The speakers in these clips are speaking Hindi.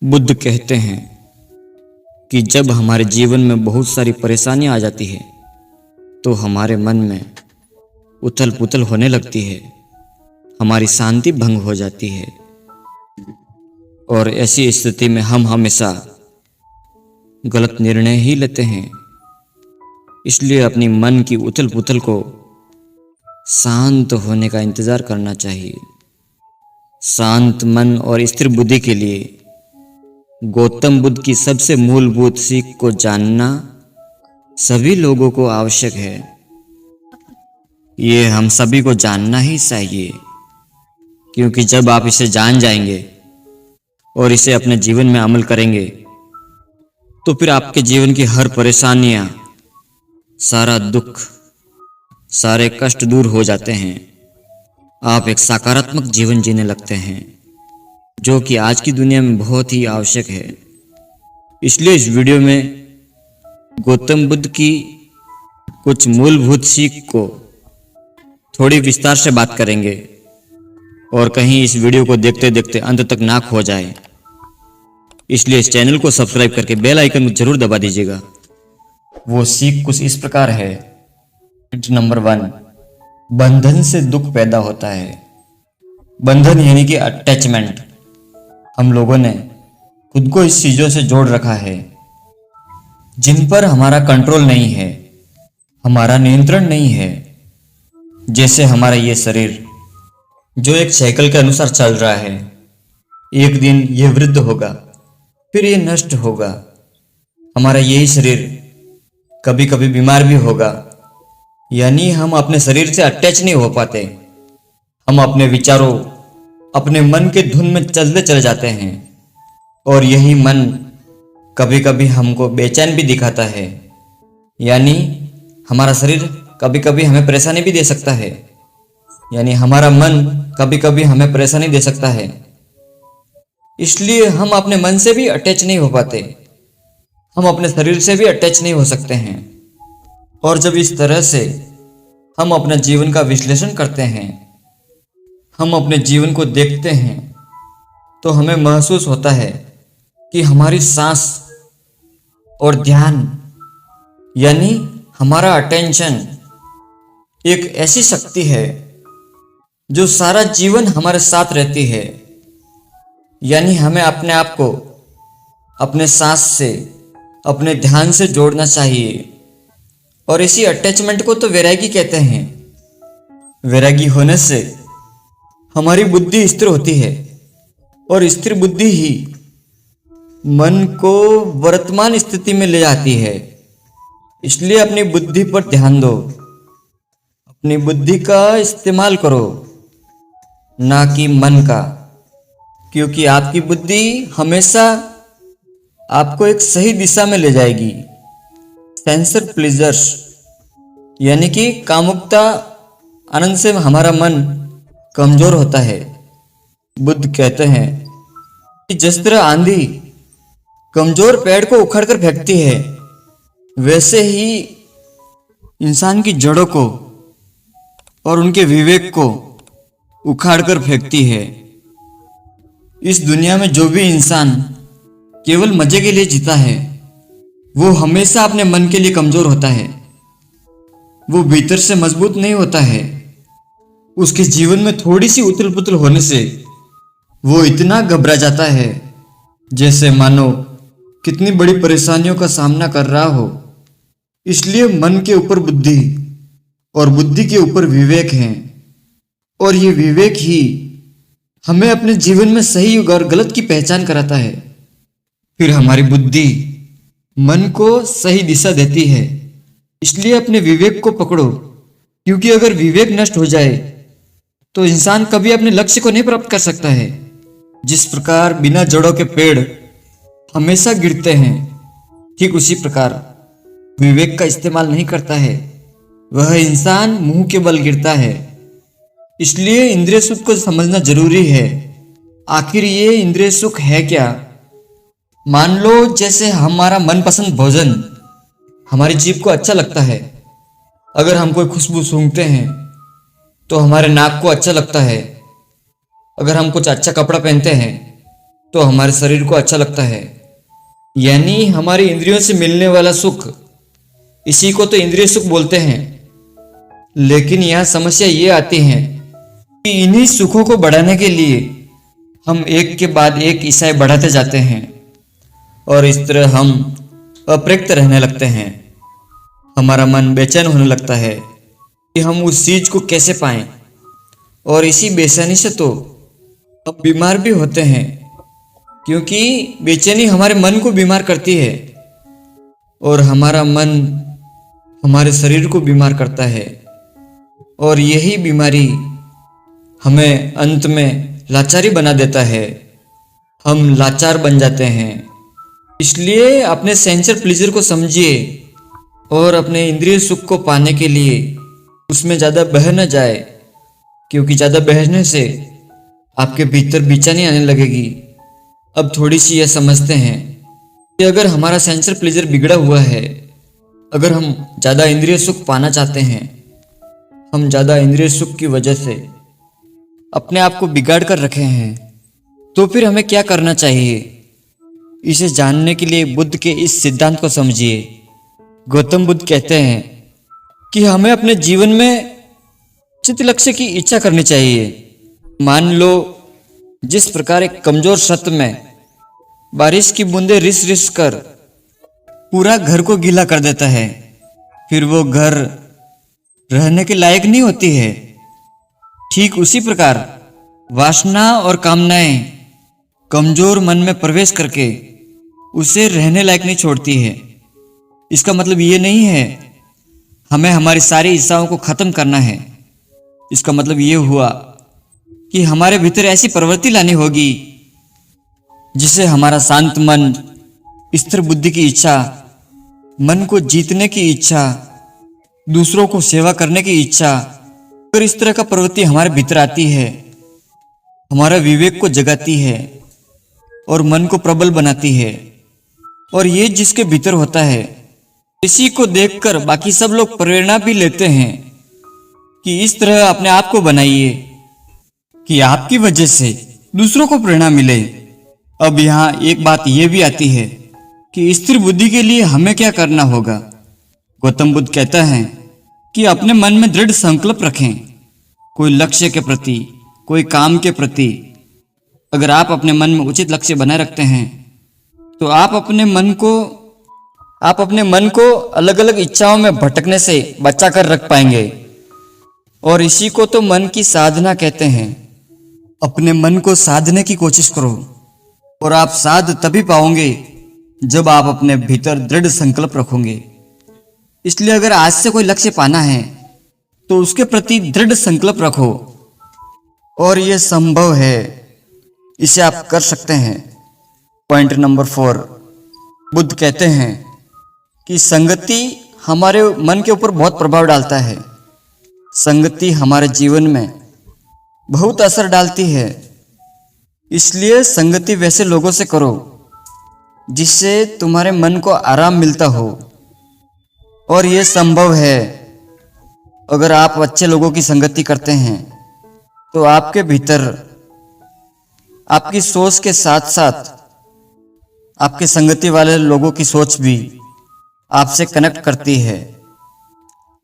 बुद्ध कहते हैं कि जब हमारे जीवन में बहुत सारी परेशानियां आ जाती है तो हमारे मन में उथल पुथल होने लगती है, हमारी शांति भंग हो जाती है और ऐसी स्थिति में हम हमेशा गलत निर्णय ही लेते हैं। इसलिए अपनी मन की उथल पुथल को शांत होने का इंतज़ार करना चाहिए। शांत मन और स्थिर बुद्धि के लिए गौतम बुद्ध की सबसे मूलभूत सीख को जानना सभी लोगों को आवश्यक है। ये हम सभी को जानना ही चाहिए, क्योंकि जब आप इसे जान जाएंगे और इसे अपने जीवन में अमल करेंगे तो फिर आपके जीवन की हर परेशानियां, सारा दुख, सारे कष्ट दूर हो जाते हैं। आप एक सकारात्मक जीवन जीने लगते हैं, जो कि आज की दुनिया में बहुत ही आवश्यक है। इसलिए इस वीडियो में गौतम बुद्ध की कुछ मूलभूत सीख को थोड़ी विस्तार से बात करेंगे और कहीं इस वीडियो को देखते देखते अंत तक ना खो जाए। इसलिए इस चैनल को सब्सक्राइब करके बेल आइकन को जरूर दबा दीजिएगा। वो सीख कुछ इस प्रकार है। नंबर 1, बंधन से दुख पैदा होता है। बंधन यानी कि अटैचमेंट। हम लोगों ने खुद को इस चीजों से जोड़ रखा है जिन पर हमारा कंट्रोल नहीं है, हमारा नियंत्रण नहीं है। जैसे हमारा ये शरीर जो एक साइकिल के अनुसार चल रहा है, एक दिन ये वृद्ध होगा, फिर ये नष्ट होगा। हमारा यही शरीर कभी कभी बीमार भी होगा, यानी हम अपने शरीर से अटैच नहीं हो पाते। हम अपने विचारों, अपने मन के धुन में चलते चले जाते हैं और यही मन कभी कभी हमको बेचैन भी दिखाता है। यानी हमारा शरीर कभी कभी हमें परेशानी भी दे सकता है, यानी हमारा मन कभी कभी हमें परेशानी दे सकता है। इसलिए हम अपने मन से भी अटैच नहीं हो पाते, हम अपने शरीर से भी अटैच नहीं हो सकते हैं। और जब इस तरह से हम अपने जीवन का विश्लेषण करते हैं, हम अपने जीवन को देखते हैं, तो हमें महसूस होता है कि हमारी सांस और ध्यान यानी हमारा अटेंशन एक ऐसी शक्ति है जो सारा जीवन हमारे साथ रहती है। यानी हमें अपने आप को अपने सांस से, अपने ध्यान से जोड़ना चाहिए। और इसी अटैचमेंट को तो वैरागी कहते हैं। वैरागी होने से हमारी बुद्धि स्थिर होती है और स्थिर बुद्धि ही मन को वर्तमान स्थिति में ले जाती है। इसलिए अपनी बुद्धि पर ध्यान दो, अपनी बुद्धि का इस्तेमाल करो, ना कि मन का, क्योंकि आपकी बुद्धि हमेशा आपको एक सही दिशा में ले जाएगी। सेंसर प्लीजर्स यानी कि कामुकता आनंद से हमारा मन कमजोर होता है। बुद्ध कहते हैं कि जिस तरह आंधी कमजोर पेड़ को उखाड़कर फेंकती है, वैसे ही इंसान की जड़ों को और उनके विवेक को उखाड़कर फेंकती है। इस दुनिया में जो भी इंसान केवल मजे के लिए जीता है, वो हमेशा अपने मन के लिए कमजोर होता है। वो भीतर से मजबूत नहीं होता है। उसके जीवन में थोड़ी सी उथल पुथल होने से वो इतना घबरा जाता है जैसे मानो कितनी बड़ी परेशानियों का सामना कर रहा हो। इसलिए मन के ऊपर बुद्धि और बुद्धि के ऊपर विवेक है, और ये विवेक ही हमें अपने जीवन में सही और गलत की पहचान कराता है। फिर हमारी बुद्धि मन को सही दिशा देती है। इसलिए अपने विवेक को पकड़ो, क्योंकि अगर विवेक नष्ट हो जाए तो इंसान कभी अपने लक्ष्य को नहीं प्राप्त कर सकता है। जिस प्रकार बिना जड़ों के पेड़ हमेशा गिरते हैं, ठीक उसी प्रकार विवेक का इस्तेमाल नहीं करता है वह इंसान मुंह के बल गिरता है। इसलिए इंद्रिय सुख को समझना जरूरी है। आखिर ये इंद्रिय सुख है क्या? मान लो जैसे हमारा मनपसंद भोजन हमारी जीभ को अच्छा लगता है। अगर हम कोई खुशबू सूंघते हैं तो हमारे नाक को अच्छा लगता है। अगर हम कुछ अच्छा कपड़ा पहनते हैं तो हमारे शरीर को अच्छा लगता है, यानी हमारी इंद्रियों से मिलने वाला सुख, इसी को तो इंद्रिय सुख बोलते हैं। लेकिन यहाँ समस्या ये आती है कि इन्हीं सुखों को बढ़ाने के लिए हम एक के बाद एक इच्छाएं बढ़ाते जाते हैं और इस तरह हम अप्रयुक्त रहने लगते हैं। हमारा मन बेचैन होने लगता है कि हम उस चीज को कैसे पाएं, और इसी बेचैनी से तो हम बीमार भी होते हैं, क्योंकि बेचैनी हमारे मन को बीमार करती है और हमारा मन हमारे शरीर को बीमार करता है, और यही बीमारी हमें अंत में लाचारी बना देता है। हम लाचार बन जाते हैं। इसलिए अपने सेंसर प्लीजर को समझिए और अपने इंद्रिय सुख को पाने के लिए उसमें ज़्यादा बह न जाए, क्योंकि ज़्यादा बहने से आपके भीतर बेचैनी आने लगेगी। अब थोड़ी सी यह समझते हैं कि अगर हमारा सेंसर प्लीजर बिगड़ा हुआ है, अगर हम ज़्यादा इंद्रिय सुख पाना चाहते हैं, हम ज़्यादा इंद्रिय सुख की वजह से अपने आप को बिगाड़ कर रखे हैं, तो फिर हमें क्या करना चाहिए? इसे जानने के लिए बुद्ध के इस सिद्धांत को समझिए। गौतम बुद्ध कहते हैं कि हमें अपने जीवन में चित्त लक्ष्य की इच्छा करनी चाहिए। मान लो जिस प्रकार एक कमजोर छत में बारिश की बूंदें रिस रिस कर पूरा घर को गीला कर देता है, फिर वो घर रहने के लायक नहीं होती है। ठीक उसी प्रकार वासना और कामनाएं कमजोर मन में प्रवेश करके उसे रहने लायक नहीं छोड़ती है। इसका मतलब ये नहीं है हमें हमारी सारी इच्छाओं को खत्म करना है। इसका मतलब ये हुआ कि हमारे भीतर ऐसी प्रवृत्ति लानी होगी जिसे हमारा शांत मन, स्थिर बुद्धि की इच्छा, मन को जीतने की इच्छा, दूसरों को सेवा करने की इच्छा, अगर इस तरह का प्रवृत्ति हमारे भीतर आती है, हमारा विवेक को जगाती है और मन को प्रबल बनाती है, और ये जिसके भीतर होता है, इसी को देखकर बाकी सब लोग प्रेरणा भी लेते हैं कि इस तरह अपने आप को बनाइए कि आपकी वजह से दूसरों को प्रेरणा मिले। अब यहाँ एक बात यह भी आती है कि स्थिर बुद्धि के लिए हमें क्या करना होगा। गौतम बुद्ध कहता है कि अपने मन में दृढ़ संकल्प रखें, कोई लक्ष्य के प्रति, कोई काम के प्रति। अगर आप अपने मन में उचित लक्ष्य बनाए रखते हैं तो आप अपने मन को अलग अलग इच्छाओं में भटकने से बचा कर रख पाएंगे, और इसी को तो मन की साधना कहते हैं। अपने मन को साधने की कोशिश करो, और आप साध तभी पाओगे जब आप अपने भीतर दृढ़ संकल्प रखोगे। इसलिए अगर आज से कोई लक्ष्य पाना है तो उसके प्रति दृढ़ संकल्प रखो, और यह संभव है, इसे आप कर सकते हैं। पॉइंट नंबर 4, बुद्ध कहते हैं कि संगति हमारे मन के ऊपर बहुत प्रभाव डालता है। संगति हमारे जीवन में बहुत असर डालती है। इसलिए संगति वैसे लोगों से करो जिससे तुम्हारे मन को आराम मिलता हो, और यह संभव है। अगर आप अच्छे लोगों की संगति करते हैं तो आपके भीतर आपकी सोच के साथ साथ आपके संगति वाले लोगों की सोच भी आपसे कनेक्ट करती है।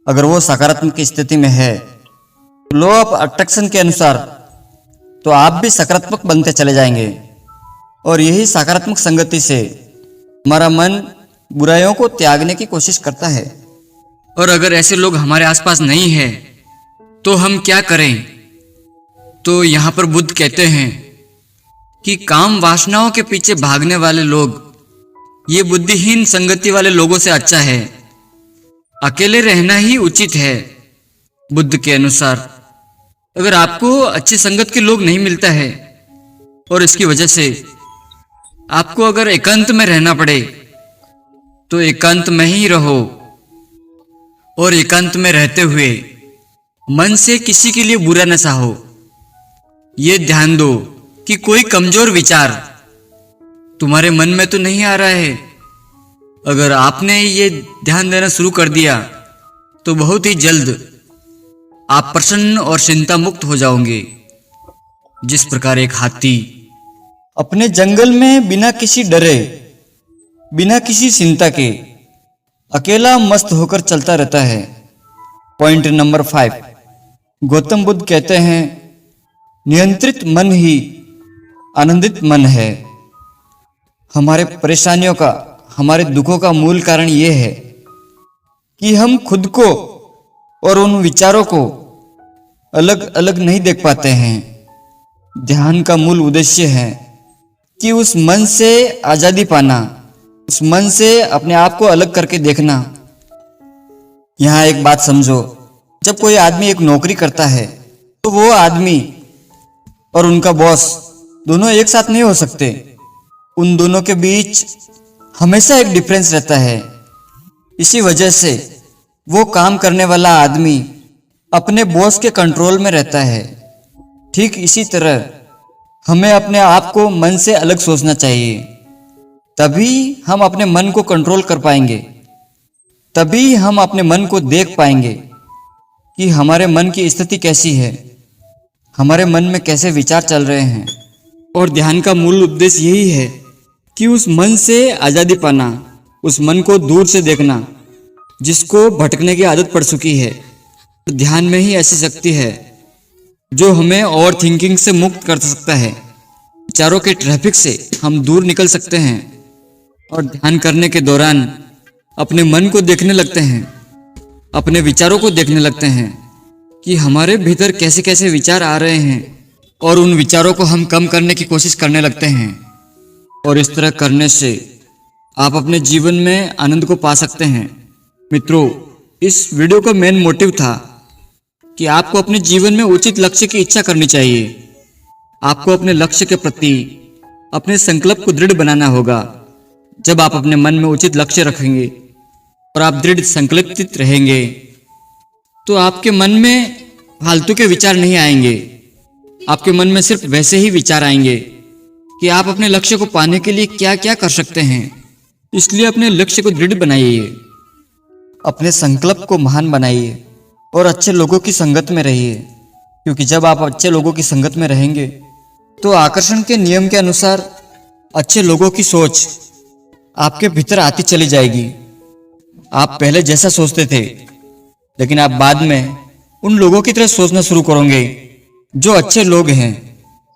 अगर वो सकारात्मक स्थिति में है, लॉ ऑफ अट्रैक्शन के अनुसार, तो आप भी सकारात्मक बनते चले जाएंगे, और यही सकारात्मक संगति से हमारा मन बुराइयों को त्यागने की कोशिश करता है। और अगर ऐसे लोग हमारे आसपास नहीं हैं तो हम क्या करें? तो यहाँ पर बुद्ध कहते हैं कि काम वासनाओं के पीछे भागने वाले लोग, ये बुद्धिहीन संगति वाले लोगों से अच्छा है अकेले रहना ही उचित है। बुद्ध के अनुसार अगर आपको अच्छी संगत के लोग नहीं मिलता है और इसकी वजह से आपको अगर एकांत में रहना पड़े तो एकांत में ही रहो, और एकांत में रहते हुए मन से किसी के लिए बुरा न चाहो। ये ध्यान दो कि कोई कमजोर विचार तुम्हारे मन में तो नहीं आ रहा है। अगर आपने ये ध्यान देना शुरू कर दिया तो बहुत ही जल्द आप प्रसन्न और चिंता मुक्त हो जाओगे। जिस प्रकार एक हाथी अपने जंगल में बिना किसी डरे, बिना किसी चिंता के अकेला मस्त होकर चलता रहता है। पॉइंट नंबर 5, गौतम बुद्ध कहते हैं, नियंत्रित मन ही आनंदित मन है। हमारे परेशानियों का, हमारे दुखों का मूल कारण यह है कि हम खुद को और उन विचारों को अलग अलग नहीं देख पाते हैं। ध्यान का मूल उद्देश्य है कि उस मन से आजादी पाना, उस मन से अपने आप को अलग करके देखना। यहाँ एक बात समझो, जब कोई आदमी एक नौकरी करता है तो वो आदमी और उनका बॉस दोनों एक साथ नहीं हो सकते। उन दोनों के बीच हमेशा एक डिफरेंस रहता है। इसी वजह से वो काम करने वाला आदमी अपने बॉस के कंट्रोल में रहता है। ठीक इसी तरह हमें अपने आप को मन से अलग सोचना चाहिए, तभी हम अपने मन को कंट्रोल कर पाएंगे। तभी हम अपने मन को देख पाएंगे कि हमारे मन की स्थिति कैसी है, हमारे मन में कैसे विचार चल रहे हैं। और ध्यान का मूल उद्देश्य यही है कि उस मन से आज़ादी पाना, उस मन को दूर से देखना जिसको भटकने की आदत पड़ चुकी है। ध्यान में ही ऐसी शक्ति है जो हमें ओवर थिंकिंग से मुक्त कर सकता है। विचारों के ट्रैफिक से हम दूर निकल सकते हैं और ध्यान करने के दौरान अपने मन को देखने लगते हैं, अपने विचारों को देखने लगते हैं कि हमारे भीतर कैसे कैसे विचार आ रहे हैं, और उन विचारों को हम कम करने की कोशिश करने लगते हैं। और इस तरह करने से आप अपने जीवन में आनंद को पा सकते हैं। मित्रों, इस वीडियो का मेन मोटिव था कि आपको अपने जीवन में उचित लक्ष्य की इच्छा करनी चाहिए। आपको अपने लक्ष्य के प्रति अपने संकल्प को दृढ़ बनाना होगा। जब आप अपने मन में उचित लक्ष्य रखेंगे और आप दृढ़ संकल्पित रहेंगे तो आपके मन में फालतू के विचार नहीं आएंगे। आपके मन में सिर्फ वैसे ही विचार आएंगे कि आप अपने लक्ष्य को पाने के लिए क्या क्या कर सकते हैं। इसलिए अपने लक्ष्य को दृढ़ बनाइए, अपने संकल्प को महान बनाइए और अच्छे लोगों की संगत में रहिए। क्योंकि जब आप अच्छे लोगों की संगत में रहेंगे तो आकर्षण के नियम के अनुसार अच्छे लोगों की सोच आपके भीतर आती चली जाएगी। आप पहले जैसा सोचते थे, लेकिन आप बाद में उन लोगों की तरह सोचना शुरू करोगे जो अच्छे लोग हैं,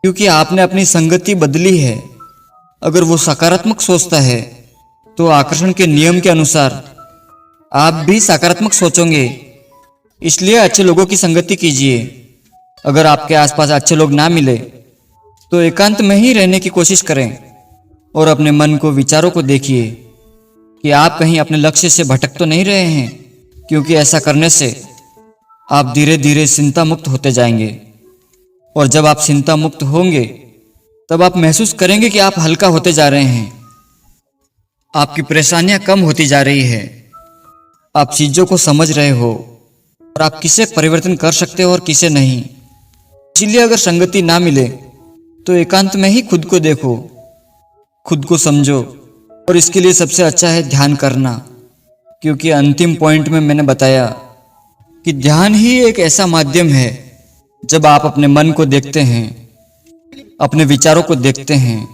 क्योंकि आपने अपनी संगति बदली है। अगर वो सकारात्मक सोचता है तो आकर्षण के नियम के अनुसार आप भी सकारात्मक सोचोगे। इसलिए अच्छे लोगों की संगति कीजिए। अगर आपके आसपास अच्छे लोग ना मिले तो एकांत में ही रहने की कोशिश करें और अपने मन को, विचारों को देखिए कि आप कहीं अपने लक्ष्य से भटक तो नहीं रहे हैं। क्योंकि ऐसा करने से आप धीरे धीरे चिंता मुक्त होते जाएंगे, और जब आप चिंता मुक्त होंगे तब आप महसूस करेंगे कि आप हल्का होते जा रहे हैं, आपकी परेशानियां कम होती जा रही है, आप चीज़ों को समझ रहे हो और आप किसे परिवर्तन कर सकते हो और किसे नहीं। इसलिए अगर संगति ना मिले तो एकांत में ही खुद को देखो, खुद को समझो, और इसके लिए सबसे अच्छा है ध्यान करना। क्योंकि अंतिम पॉइंट में मैंने बताया कि ध्यान ही एक ऐसा माध्यम है जब आप अपने मन को देखते हैं, अपने विचारों को देखते हैं,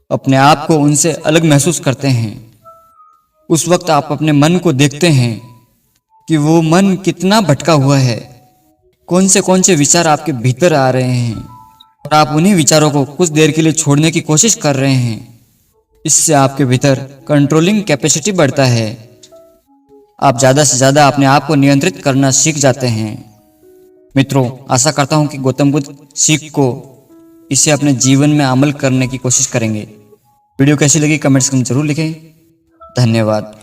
अपने आप को उनसे अलग महसूस करते हैं। उस वक्त आप अपने मन को देखते हैं कि वो मन कितना भटका हुआ है, कौन से विचार आपके भीतर आ रहे हैं, और आप उन्हीं विचारों को कुछ देर के लिए छोड़ने की कोशिश कर रहे हैं। इससे आपके भीतर कंट्रोलिंग कैपेसिटी बढ़ता है। आप ज़्यादा से ज़्यादा अपने आप को नियंत्रित करना सीख जाते हैं। मित्रों, आशा करता हूं कि गौतम बुद्ध सीख को इसे अपने जीवन में अमल करने की कोशिश करेंगे। वीडियो कैसी लगी कमेंट्स में जरूर लिखें। धन्यवाद।